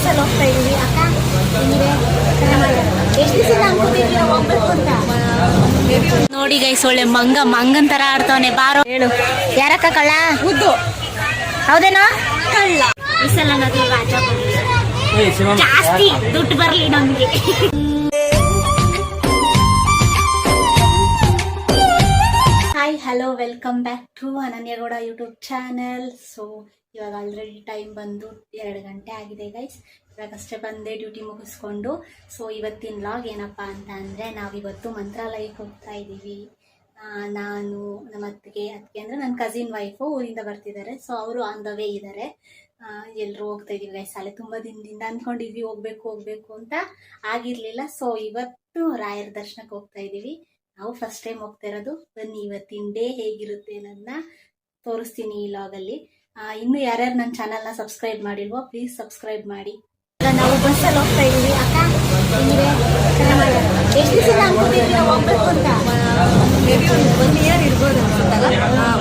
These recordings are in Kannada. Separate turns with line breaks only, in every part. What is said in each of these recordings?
ಬಸ್ಸಲ್ಲಿ ಹೋಗ್ತಾ ಇದೀವಿ. ಅಕ್ಕ ಹೆಂಗಿದೆ? ಎಷ್ಟು ದಿವಸ ಅನ್ಕೋತಿದ್ವಿ ನಾವು ಹೋಗ್ಬೇಕು ಅಂತ. ನೋಡಿ ಗೈಸ್, ಒಳ್ಳೆ ಮಂಗನ್ ತರ ಆಡ್ತಾವನೆ. ಬಾರೋ ಹೇಳು, ಯಾರಕ್ಕ ಕಳ್ಳ? ಉದ್ದು ಹೌದೇನೋ? ಕಳ್ಳ ಈ ಸಲ ನದಿ ರಾಜ ಬರ್ಲಿ, ಜಾಸ್ತಿ ದುಡ್ಡು ಬರ್ಲಿ ನಮ್ಗೆ. Hi, hello, welcome back to ಅನನ್ಯಗೌಡ YouTube channel. So ಇವಾಗ ಆಲ್ರೆಡಿ ಟೈಮ್ ಬಂದು 2 ಗಂಟೆ ಆಗಿದೆ ಗೈಸ್. ಇವಾಗಷ್ಟೇ ಬಂದೆ ಡ್ಯೂಟಿ ಮುಗಿಸ್ಕೊಂಡು. ಸೊ ಇವತ್ತಿನ ಲಾಗ್ ಏನಪ್ಪ ಅಂತ ಅಂದರೆ, ನಾವಿವತ್ತು ಮಂತ್ರಾಲಯಕ್ಕೆ ಹೋಗ್ತಾ ಇದ್ದೀವಿ. ನಾನು ನಮ್ಮ ಅತ್ತಿಗೆ ಅಂದರೆ ನನ್ನ ಕಸಿನ್ ವೈಫು ಊರಿಂದ ಬರ್ತಿದ್ದಾರೆ. ಸೊ ಅವರು ಆನ್ ದ ವೇ ಇದ್ದಾರೆ. ಎಲ್ಲರೂ ಹೋಗ್ತಾ ಇದ್ದೀವಿ ಗೈಸ್. ಅಲ್ಲೇ ತುಂಬ ದಿನದಿಂದ ಅಂದ್ಕೊಂಡಿದ್ವಿ ಹೋಗ್ಬೇಕು ಅಂತ ಆಗಿರಲಿಲ್ಲ. ಸೊ ಇವತ್ತು ರಾಯರ ದರ್ಶನಕ್ಕೆ ಹೋಗ್ತಾ ಇದ್ದೀವಿ. ನಾವು ಫಸ್ಟ್ ಟೈಮ್ ಹೋಗ್ತಾ ಇರೋದು. ಬನ್ನಿ ಇವತ್ತಿನ ಡೇ ಹೇಗಿರುತ್ತೆ ಅನ್ನೋದನ್ನ ತೋರಿಸ್ತೀನಿ ಈ ಲಾಗಲ್ಲಿ. ಇನ್ನು ಯಾರ್ಯಾರು ನನ್ನ ಚಾನಲ್ನ ಸಬ್ಸ್ಕ್ರೈಬ್ ಮಾಡಿಲ್ವೋ ಪ್ಲೀಸ್ ಸಬ್ಸ್ಕ್ರೈಬ್ ಮಾಡಿ. ನಾವು ಬಸ್ಸಲ್ಲಿ ಹೋಗ್ತಾ ಇದೀವಿ. ಅಕ್ಕ ಹೆಂಗಿದೆ? ಎಷ್ಟು ದಿವಸ ಅನ್ಕೋತಿದ್ವಿ ನಾವು ಹೋಗ್ಬೇಕು ಅಂತ.
ಮೇಬಿ ಒಂದು 1 ಇಯರ್ ಇರ್ಬೋದು ಅನ್ಸುತ್ತಲ್ಲ.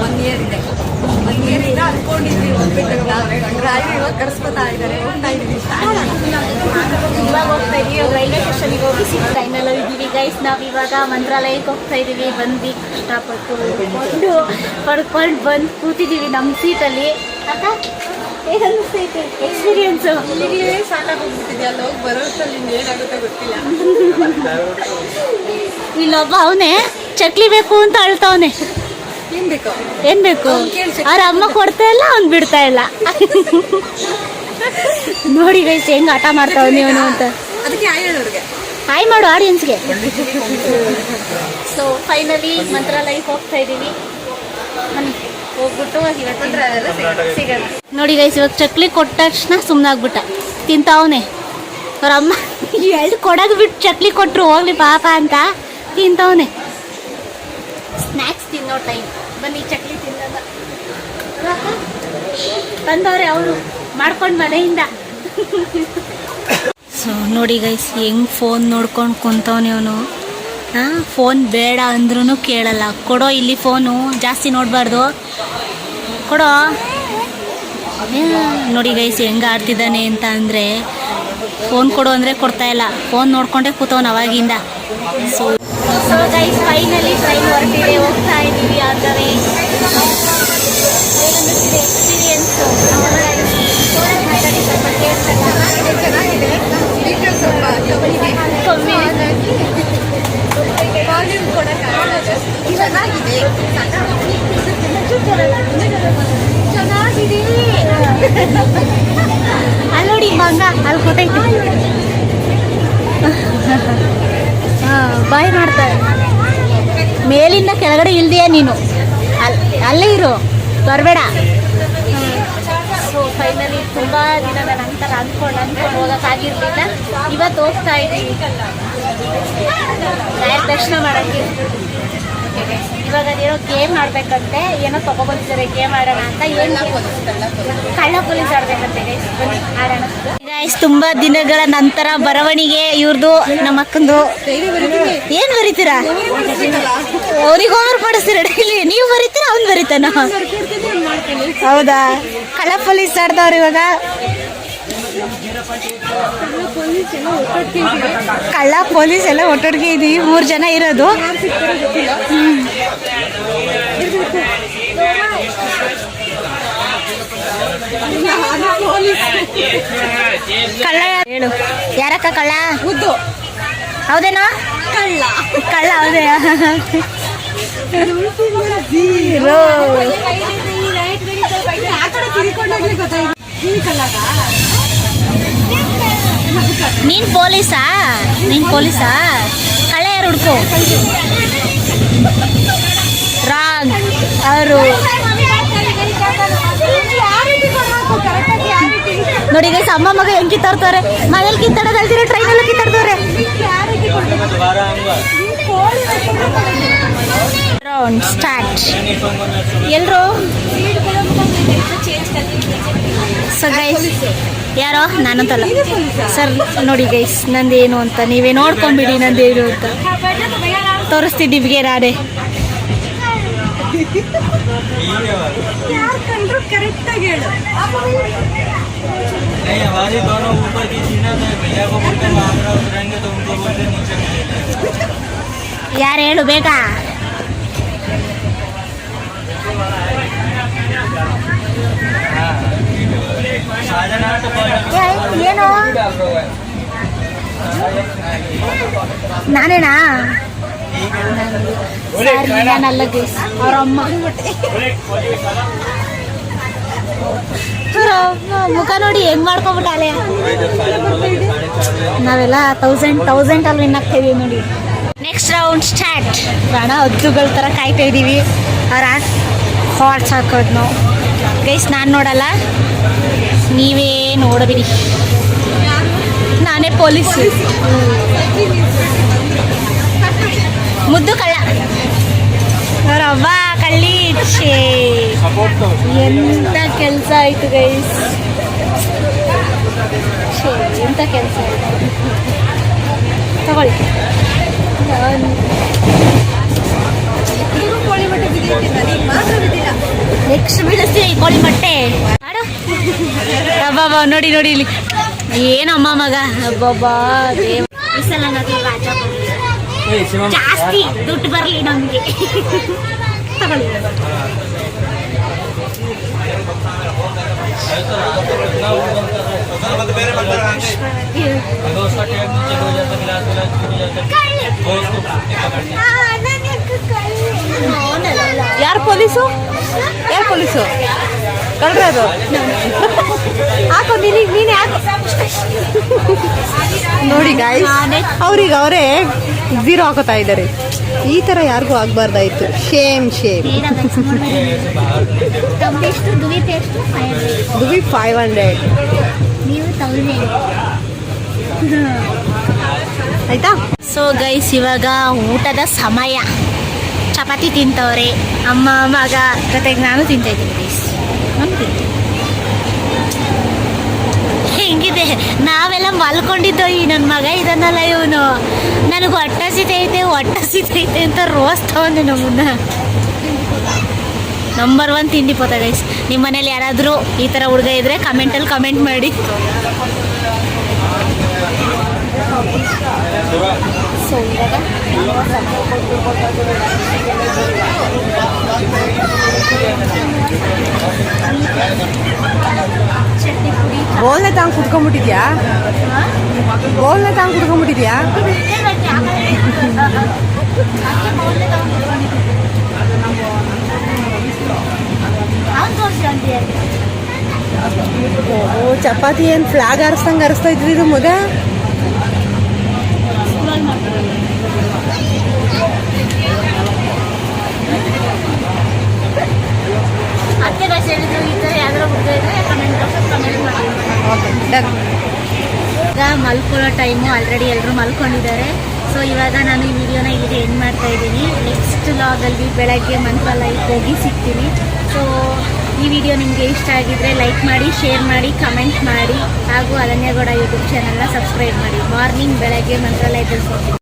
1 ಇಯರ್ ಇದೆ. 1 ಇಯರ್ ಇಂದ ಅನ್ಕೊಂಡಿದ್ವಿ ಹೋಗ್ಬೇಕಂತ. ರಾಯರು ಇವಾಗ ಕರ್ಸ್ಕೊತಾ ಇದ್ದಾರೆ. ಹೋಗ್ತಾ ಇದೀವಿ.
ಇವಾಗ ಹೋಗ್ತಾ ಇದೀವಿ. ರೈಲ್ವೆ ಸ್ಟೇಷನ್ಗೆ ಹೋಗಿ ಸಿಕ್ಕ ಟೈಮೆಲ್ಲ ಇದ್ದೀವಿ ಗೈಸ್. ನಾವು ಇವಾಗ ಮಂತ್ರಾಲಯಕ್ಕೆ ಹೋಗ್ತಾ ಇದೀವಿ. ಬಂದ್ವಿ ಕಷ್ಟಪಟ್ಟು ಪಡ್ಕೊಂಡು ಬಂದು ಕೂತಿದ್ದೀವಿ ನಮ್ಮ ಸೀಟಲ್ಲಿ. ಅಕ್ಕ ಹೇಗನ್ನಿಸ್ತೈತೆ ಎಕ್ಸ್ಪೀರಿಯನ್ಸು?
ಇಲ್ಲಿಗೆ ಸಾಕಾಗೋಗ್ಬಿಟ್ಟಿದೆ. ಅಲ್ಲಿ ಹೋಗಿ ಬರೋಷ್ಟಲ್ಲಿ ಏನಾಗುತ್ತೆ ಗೊತ್ತಿಲ್ಲ.
ಇಲ್ಲೊಬ್ಬ ಅವನೇ ಚಕ್ಲಿ ಬೇಕು ಅಂತ ಅಳ್ತಾವನೆ. ಏನ್ ಬೇಕು? ಅವ್ರ ಅಮ್ಮ ಕೊಡ್ತಾ ಇಲ್ಲ, ಅವ್ನು ಬಿಡ್ತಾ ಇಲ್ಲ. ನೋಡಿ ಗೈಸ್ ಹೆಂಗ್ ಆಟ ಮಾಡ್ತಾವ ನೀವನು ಅಂತ.
ಅದಕ್ಕೆ
ಹಾಯ್ ಮಾಡು ಆಡಿಯನ್ಸ್ಗೆ. ಸೊ ಫೈನಲಿ ಮಂತ್ರಾಲಯಕ್ಕೆ ಹೋಗ್ತಾ ಇದೀವಿ. ಹೋಗ್ಬಿಟ್ಟು ಸಿಗೋಣ. ನೋಡಿ ಗೈಸ್, ಇವಾಗ ಚಕ್ಲಿ ಕೊಟ್ಟ ತಕ್ಷಣ ಸುಮ್ಮನಾಗ್ಬಿಟ್ಟ, ತಿಂತಾವನೆ. ಅವ್ರ ಅಮ್ಮ 2 ಕೊಡೋದು ಬಿಟ್ಟು ಚಕ್ಲಿ ಕೊಟ್ಟರು ಹೋಗ್ಲಿ ಪಾಪ ಅಂತ ತಿಂತಾವನೆ. ಸ್ನ್ಯಾಕ್ಸ್ ತಿನ್ನೋ ಟೈಮ್. ಬನ್ನಿ ಚಕ್ಲಿ ತಿನ್ನೋದ ತಂದವ್ರೆ ಅವರು ಮಾಡ್ಕೊಂಡು ಮನೆಯಿಂದ. ಸೊ ನೋಡಿ ಗೈಸ್ ಹೆಂಗ್ ಫೋನ್ ನೋಡ್ಕೊಂಡು ಕುಂತವನೆ ಅವನು. ಫೋನ್ ಬೇಡ ಅಂದ್ರೂ ಕೇಳಲ್ಲ. ಕೊಡೋ ಇಲ್ಲಿ ಫೋನು, ಜಾಸ್ತಿ ನೋಡಬಾರ್ದು, ಕೊಡೋ. ನೋಡಿ ಗೈಸ್ ಹೆಂಗೆ ಆಡ್ತಿದ್ದಾನೆ ಅಂತ ಅಂದರೆ, ಫೋನ್ ಕೊಡು ಅಂದರೆ ಕೊಡ್ತಾ ಇಲ್ಲ. ಫೋನ್ ನೋಡ್ಕೊಂಡೇ ಕೂತವನು ಅವಾಗಿಂದ. ಸೊ ಗೈಸ್ ಫೈನಲಿ ಟ್ರೈನ್ ಹೊರಟಿದೆ, ಹೋಗ್ತಾ ಇದ್ದೀವಿ. ಆದರೆ ಹೇಗನ್ನಿಸ್ತಿದೆ ಎಕ್ಸ್ಪೀರಿಯನ್ಸು? ಅಲ್ಲಿ ನೋಡಿ ಮಂಗ ಅಲ್ಲಿ ಕೂತೈತಿ. ಬಾಯ್ ಮಾಡ್ತಾರೆ. ಮೇಲಿಂದ ಕೆಳಗಡೆ ಇಲ್ದೆಯಾ ನೀನು? ಅಲ್ಲೇ ಇರು, ಬರಬೇಡ. ಸೊ ಫೈನಲಿ ತುಂಬ ದಿನದ ನಂತರ ಅಂದ್ಕೊಂಡು ಹೋಗೋಕ್ಕಾಗಿರ್ಲಿಲ್ಲ. ಇವತ್ತು ಹೋಗ್ತಾ ಇದ್ದೀವಿ ರಾಯರ ದರ್ಶನ ಮಾಡೋಕ್ಕೆ. ಇವಾಗ ಅದೇನೋ ಗೇಮ್ ಆಡ್ಬೇಕಂತೆ, ಏನೋ ತಗೊಬಂದಿದ್ದಾರೆ ಗೇಮ್ ಆಡೋಣ ಅಂತ. ಏನು ಕಳ್ಳ ಪೊಲೀಸ್ ಆಡ್ಬೇಕಂತೆ ಗೈಸ್. ಬನ್ನಿ ಆಡೋಣ ಗೈಸ್. ತುಂಬಾ ದಿನಗಳ ನಂತರ ಬರವಣಿಗೆ ಇವ್ರದ್ದು, ನಮ್ಮ ಅಕ್ಕಂದು. ಏನ್ ಬರೀತೀರಾ? ಅವ್ರಿಗೆ ಹೋಮ್ವರ್ಕ್ ಮಾಡಿಸ್ತೀರ ಡೈಲಿ? ನೀವು ಬರೀತೀರಾ, ಅವ್ನು ಬರೀತಾನ? ಹೌದಾ? ಕಳ್ಳ ಪೊಲೀಸ್ ಆಡ್ದವ್ರು ಇವಾಗ. ಕಳ್ಳ ಪೊಲೀಸ್ ಎಲ್ಲ ಒಟ್ಟೊಟ್ಟಿಗೆ ಇದೀವಿ, 3 ಜನ ಇರೋದು. ಕಳ್ಳ ಹೇಳು, ಯಾರಕ್ಕ ಕಳ್ಳ? ಉದ್ದು ಹೌದೇನೋ? ಕಳ್ಳ ಹೌದೇ? ನೀನ್ ಪೊಲೀಸಾ? ಕಳ್ಳ ಯಾರು ಹುಡ್ಕೋ. ರಾಗ್ ಅವರು ನೋಡಿ ಗೈಸ್, ಅಮ್ಮ ಮಗ ಹೆಂಗ್ ಕಿತ್ತಾಡ್ತಾರೆ. ಮನೇಲಿ ಕಿತ್ತಾಡೋದಲ್ದಿರ ಟ್ರೈನಲ್ಲೂ ಕಿತ್ತಾಡ್ತವ್ರೆ. Round start. ಎಲ್ಲರೂ ಸೊ ಗೈಸ್, ಯಾರೋ ನಾನಂತಲ್ಲ ಸರ್. ನೋಡಿ ಗೈಸ್ ನಂದೇನು ಅಂತ ನೀವೇ ನೋಡ್ಕೊಂಬಿಡಿ. ನಂದೇನು ಅಂತ ತೋರಿಸ್ತಿದ್ದೀವಿ ರಾಡೆ.
नहीं हमारी दोनों ऊपर की जीनत है भैया को बोलते हैं वहाँ पर उतरेंगे तो उनको बोलते हैं नीचे मिलेंगे
ಯಾರು ಹೇಳು ಬೇಗ. ಏನು ನಾನೇನಾ ನಾನಲ್ಲ ಗೈಸ್ ಅವ್ರ ಅಮ್ಮ ಮುಖ ನೋಡಿ ಹೆಂಗ್ ಮಾಡ್ಕೊಬಿಟ್ಟಾಲೆ. ನಾವೆಲ್ಲ 1000 ಅಲ್ಲಿ ವಿನ್ ಆಗ್ತಾ ಇದೀವಿ ನೋಡಿ. Next round start. ಪ್ರಾಣ ಹದ್ದುಗಳ ಥರ ಕಾಯ್ತಾ ಇದ್ದೀವಿ. ಅವ್ರ ಹಾರ್ಟ್ಸ್ ಹಾಕೋದು ನಾವು ಗೈಸ್. ನಾನು ನೋಡಲ್ಲ, ನೀವೇ ನೋಡಬಿಡಿ. ನಾನೇ ಪೊಲೀಸ್. ಮುದ್ದು ಕಳ್ಳ ಅವರವ್ವ ಕಳ್ಳಿ. ಎಂತ ಕೆಲಸ ಆಯ್ತು ಗೈಸ್, ಎಂತ ಕೆಲಸ ಆಯ್ತು. ತಗೊಳ್ಳಿ.
ಕೋಳಿ ಮೊಟ್ಟೆ ಬಿದ್ದಿಟ್ಟಿಲ್ಲ, ಮಾತ್ರ ಬಿದ್ದಿಲ್ಲ.
ನೆಕ್ಸ್ಟ್ ಬೀಳಿಸ್ತೀವಿ ಕೋಳಿ ಮೊಟ್ಟೆ. ಆಡು ಅಬ್ಬಬ್ಬಾ, ನೋಡಿ ನೋಡಿ ಇಲ್ಲಿ ಏನಮ್ಮ ಮಗ. ಅಬ್ಬಬ್ಬಾ ದೇವ. ಈ ಸಲ ನಾವು ರಾಜ ಬರ್ಲಿ, ಜಾಸ್ತಿ ದುಡ್ಡು ಬರಲಿ ನಮಗೆ. ತಗೊಳ್ಳಿ.
ಯಾರು ಪೊಲೀಸು? ಯಾರು ಪೊಲೀಸು? ಕಳ್ರೆ ಅದು ಹಾಕೋ ನೀನು ಯಾಕೆ ನೋಡಿ ಗಾಯ್ಸ್, ಅವ್ರಿಗೆ ಅವರೇ 0 ಹಾಕೋತಾ ಇದ್ದಾರೆ. ಈ ಥರ ಯಾರಿಗೂ ಆಗಬಾರ್ದಾಯ್ತು. Shem Shem. ದುವಿ 500
ನೀವು 1000
ಆಯ್ತಾ.
ಸೊ ಗೈಸ್, ಇವಾಗ ಊಟದ ಸಮಯ. ಚಪಾತಿ ತಿಂತವ್ರೆ ಅಮ್ಮ ಮಗ, ಜೊತೆಗೆ ನಾನು ತಿಂತಾ ಇದ್ದೀನಿ ಗೈಸ್. ನಾನು ತಿಂತೀನಿ. ಹೆಂಗಿದೆ, ನಾವೆಲ್ಲ ಮಲ್ಕೊಂಡಿದ್ದೋ. ಈ ನನ್ನ ಮಗ ಇದನ್ನಲ್ಲ ಇವನು ನನಗೆ ಹೊಟ್ಟೆ ಸಿತೈತೆ ಅಂತ ರೋಸ್ ತಗೊಂಡು ನಮ್ಮನ್ನ. ನಂಬರ್ 1 ತಿಂಡಿ ಪೋತ ಗೈಸ್. ನಿಮ್ಮ ಮನೇಲಿ ಯಾರಾದರೂ ಈ ಥರ ಹುಡುಗ ಇದ್ದರೆ ಕಮೆಂಟಲ್ಲಿ ಕಮೆಂಟ್ ಮಾಡಿ. ಸೊ ಇವಾಗ ಚಟ್ನಿ ಪುಡಿ
ಬೋಲ್ನ ತಾಂಗ್ ಕುತ್ಕೊಂಡ್ಬಿಟ್ಟಿದ್ಯಾ? ಬೋಲ್ನ ತಾಂಗ್ ಕುತ್ಕೊಂಡ್ಬಿಟ್ಟಿದ್ಯಾ? ಓ, ಚಪಾತಿ ಏನು ಫ್ಲಾಗ್ ಹಾರಿಸ್ದಂಗೆ ಹಾರಿಸ್ತಾ ಇದ್ರಿ ಮಗ.
ಅತ್ತೆ ಬಸ್ ಹೇಳಿದ್ರು ಈ ಥರ ಯಾವ್ದಾರು ಹುಡುಗ ಇದ್ರೆ ಕಮೆಂಟ್ ಮಾಡಿ. ಈಗ ಮಲ್ಕೊಳ್ಳೋ ಟೈಮು ಆಲ್ರೆಡಿ ಎಲ್ಲರೂ ಮಲ್ಕೊಂಡಿದ್ದಾರೆ. ಸೊ ಇವಾಗ ನಾನು ಈ ವಿಡಿಯೋನ ಇಲ್ಲಿಗೆ ಎಂಡ್ ಮಾಡ್ತಾ ಇದ್ದೀನಿ. ನೆಕ್ಸ್ಟ್ ಲಾಗಲ್ಲಿ ಬೆಳಗ್ಗೆ ಮಂತ್ರಾಲಯಕ್ಕೆ ಹೋಗಿ ಸಿಗ್ತೀನಿ. ಸೊ ಈ ವಿಡಿಯೋ ನಿಮಗೆ ಇಷ್ಟ ಆಗಿದ್ರೆ ಲೈಕ್ ಮಾಡಿ, ಶೇರ್ ಮಾಡಿ, ಕಮೆಂಟ್ ಮಾಡಿ, ಹಾಗೂ ಅನನ್ಯಗೌಡ ಯೂಟ್ಯೂಬ್ ಚಾನಲ್ನ ಸಬ್ಸ್ಕ್ರೈಬ್ ಮಾಡಿ. ಮಾರ್ನಿಂಗ್ ಬೆಳಗ್ಗೆ ಮಂತ್ರಾಲಯದಲ್ಲಿ